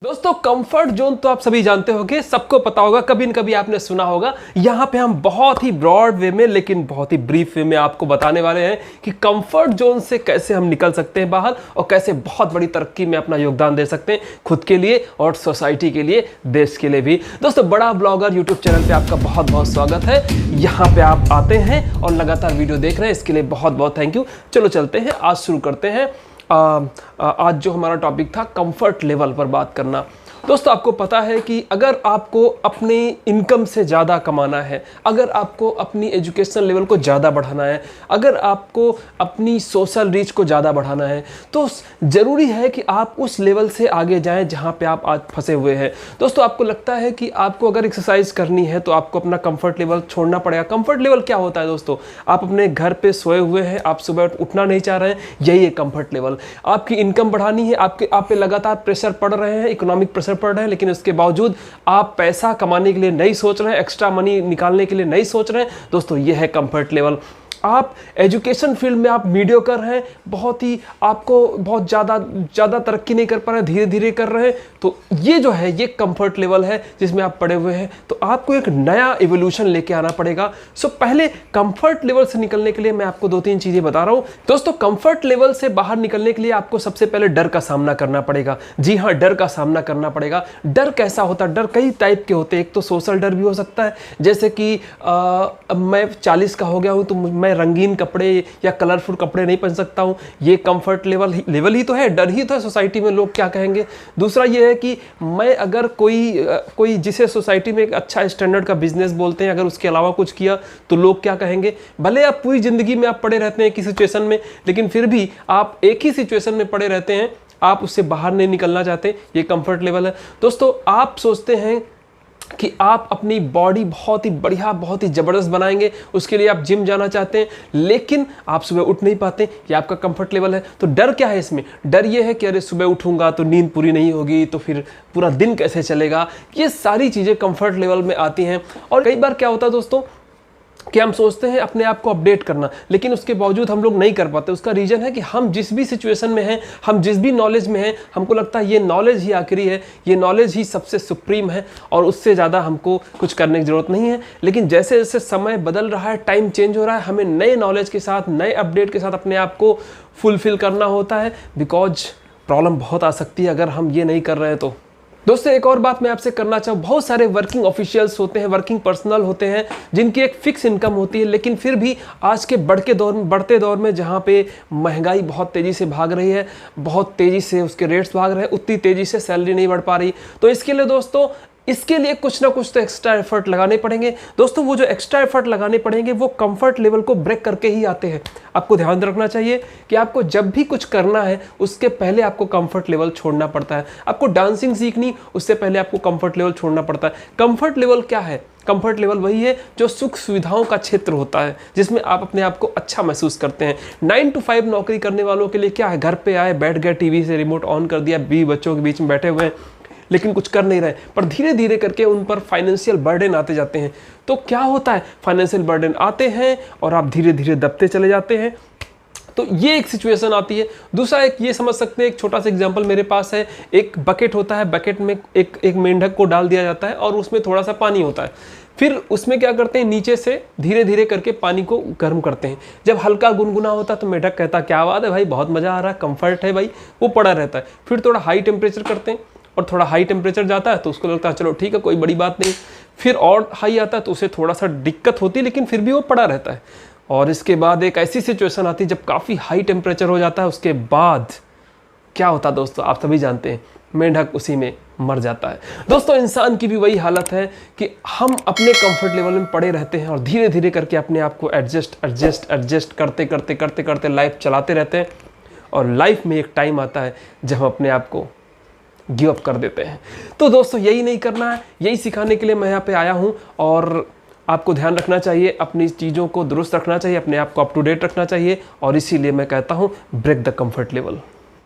दोस्तों comfort zone तो आप सभी जानते होंगे, सबको पता होगा, कभी न कभी आपने सुना होगा। यहाँ पे हम बहुत ही ब्रॉड वे में लेकिन बहुत ही ब्रीफ वे में आपको बताने वाले हैं कि कंफर्ट जोन से कैसे हम निकल सकते हैं बाहर और कैसे बहुत बड़ी तरक्की में अपना योगदान दे सकते हैं, खुद के लिए और सोसाइटी के लिए, देश के लिए भी। दोस्तों बड़ा ब्लॉगर यूट्यूब चैनल पे आपका बहुत बहुत स्वागत है। यहाँ पे आप आते हैं और लगातार वीडियो देख रहे हैं, इसके लिए बहुत बहुत थैंक यू। चलो चलते हैं, आज शुरू करते हैं। आज जो हमारा टॉपिक था कंफर्ट लेवल पर बात करना। दोस्तों आपको पता है कि अगर आपको अपनी इनकम से ज़्यादा कमाना है, अगर आपको अपनी एजुकेशन लेवल को ज़्यादा बढ़ाना है, अगर आपको अपनी सोशल रीच को ज़्यादा बढ़ाना है, तो ज़रूरी है कि आप उस लेवल से आगे जाएं जहां पे आप आज फंसे हुए हैं। दोस्तों आपको लगता है कि आपको अगर एक्सरसाइज करनी है तो आपको अपना कंफर्ट लेवल छोड़ना पड़ेगा। कंफर्ट लेवल क्या होता है दोस्तों? आप अपने घर पे सोए हुए हैं, आप सुबह उठना नहीं चाह रहे हैं, यही है कंफर्ट लेवल। आपकी इनकम बढ़ानी है, आप पे लगातार प्रेशर पड़ रहे हैं, इकोनॉमिक प्रेशर पड़ रहे हैं, लेकिन उसके बावजूद आप पैसा कमाने के लिए नहीं सोच रहे हैं, एक्स्ट्रा मनी निकालने के लिए नहीं सोच रहे हैं। दोस्तों ये है कंफर्ट लेवल। आप एजुकेशन फील्ड में आप मीडियोकर हैं, बहुत ही आपको बहुत ज़्यादा तरक्की नहीं कर पा रहे हैं, धीरे धीरे कर रहे हैं, तो ये जो है ये कंफर्ट लेवल है जिसमें आप पड़े हुए हैं। तो आपको एक नया इवोल्यूशन लेके आना पड़ेगा। सो पहले कंफर्ट लेवल से निकलने के लिए मैं आपको 2-3 चीज़ें बता रहा हूँ। दोस्तों कंफर्ट लेवल से बाहर निकलने के लिए आपको सबसे पहले डर का सामना करना पड़ेगा। जी हाँ, डर का सामना करना पड़ेगा। डर कैसा होता है? डर कई टाइप के होते हैं। एक तो सोशल डर भी हो सकता है, जैसे कि मैं 40 का हो गया हूँ तो मैं रंगीन कपड़े या कलरफुल कपड़े नहीं पहन सकता हूँ, ये कंफर्ट लेवल ही तो है, डर ही तो है सोसाइटी में, लोग क्या कहेंगे। दूसरा ये है कि मैं अगर कोई जिसे सोसाइटी में एक अच्छा स्टैंडर्ड का बिजनेस बोलते हैं, अगर उसके अलावा कुछ किया तो लोग क्या कहेंगे। भले आप पूरी जिंदगी में आप पड़े रहते हैं एक ही सिचुएशन में, लेकिन फिर भी आप एक ही सिचुएशन में पड़े रहते हैं, आप उससे बाहर नहीं निकलना चाहते, ये कंफर्ट लेवल है। दोस्तों आप सोचते हैं कि आप अपनी बॉडी बहुत ही बढ़िया, बहुत ही ज़बरदस्त बनाएंगे, उसके लिए आप जिम जाना चाहते हैं, लेकिन आप सुबह उठ नहीं पाते, ये आपका कंफर्ट लेवल है। तो डर क्या है इसमें? डर ये है कि अरे सुबह उठूंगा तो नींद पूरी नहीं होगी, तो फिर पूरा दिन कैसे चलेगा। ये सारी चीज़ें कंफर्ट लेवल में आती हैं। और कई बार क्या होता है दोस्तों कि हम सोचते हैं अपने आप को अपडेट करना, लेकिन उसके बावजूद हम लोग नहीं कर पाते। उसका रीज़न है कि हम जिस भी सिचुएशन में हैं, हम जिस भी नॉलेज में हैं, हमको लगता है ये नॉलेज ही आखिरी है, ये नॉलेज ही सबसे सुप्रीम है और उससे ज़्यादा हमको कुछ करने की ज़रूरत नहीं है। लेकिन जैसे जैसे समय बदल रहा है, टाइम चेंज हो रहा है, हमें नए नॉलेज के साथ, नए अपडेट के साथ अपने आप को फुलफिल करना होता है, बिकॉज प्रॉब्लम बहुत आ सकती है अगर हम ये नहीं कर रहे हैं तो। दोस्तों एक और बात मैं आपसे करना चाहूँ, बहुत सारे वर्किंग ऑफिशियल्स होते हैं, वर्किंग पर्सनल होते हैं, जिनकी एक फिक्स इनकम होती है, लेकिन फिर भी आज के बढ़ते दौर में जहाँ पे महंगाई बहुत तेज़ी से भाग रही है, बहुत तेज़ी से उसके रेट्स भाग रहे हैं, उतनी तेज़ी से सैलरी नहीं बढ़ पा रही। तो इसके लिए दोस्तों, इसके लिए कुछ ना कुछ तो एक्स्ट्रा एफर्ट लगाने पड़ेंगे। दोस्तों वो जो एक्स्ट्रा एफर्ट लगाने पड़ेंगे वो कंफर्ट लेवल को ब्रेक करके ही आते हैं। आपको ध्यान रखना चाहिए कि आपको जब भी कुछ करना है उसके पहले आपको कंफर्ट लेवल छोड़ना पड़ता है। आपको डांसिंग सीखनी, उससे पहले आपको कंफर्ट लेवल छोड़ना पड़ता है। कंफर्ट लेवल क्या है? कंफर्ट लेवल वही है जो सुख सुविधाओं का क्षेत्र होता है, जिसमें आप अपने आप को अच्छा महसूस करते हैं। 9 to 5 नौकरी करने वालों के लिए क्या है? घर पे आए, बैठ गए, टीवी से रिमोट ऑन कर दिया, बीवी बच्चों के बीच में बैठे हुए हैं, लेकिन कुछ कर नहीं रहे, पर धीरे धीरे करके उन पर फाइनेंशियल बर्डन आते जाते हैं। तो क्या होता है? फाइनेंशियल बर्डन आते हैं और आप धीरे धीरे दबते चले जाते हैं। तो ये एक सिचुएशन आती है। दूसरा एक ये समझ सकते हैं, एक छोटा सा एग्जांपल मेरे पास है। एक बकेट होता है, बकेट में एक मेंढक को डाल दिया जाता है और उसमें थोड़ा सा पानी होता है। फिर उसमें क्या करते हैं, नीचे से धीरे धीरे करके पानी को गर्म करते हैं। जब हल्का गुनगुना होता है तो मेंढक कहता है क्या बात है भाई, बहुत मज़ा आ रहा है, कंफर्ट है भाई, वो पड़ा रहता है। फिर थोड़ा हाई टेम्परेचर करते हैं और थोड़ा हाई टेम्परेचर जाता है तो उसको लगता है चलो ठीक है, कोई बड़ी बात नहीं। फिर और हाई आता है तो उसे थोड़ा सा दिक्कत होती है, लेकिन फिर भी वो पड़ा रहता है। और इसके बाद एक ऐसी सिचुएशन आती है जब काफ़ी हाई टेम्परेचर हो जाता है, उसके बाद क्या होता है दोस्तों, आप सभी जानते हैं, मेंढक उसी में मर जाता है। दोस्तों इंसान की भी वही हालत है कि हम अपने कंफर्ट लेवल में पड़े रहते हैं और धीरे धीरे करके अपने आप को एडजस्ट करते लाइफ चलाते रहते हैं। और लाइफ में एक टाइम आता है जब हम अपने आप को गिव अप कर देते हैं। तो दोस्तों यही नहीं करना है, यही सिखाने के लिए मैं यहाँ पे आया हूँ। और आपको ध्यान रखना चाहिए, अपनी चीज़ों को दुरुस्त रखना चाहिए, अपने आप को अप टू डेट रखना चाहिए, और इसीलिए मैं कहता हूँ ब्रेक द कंफर्ट लेवल।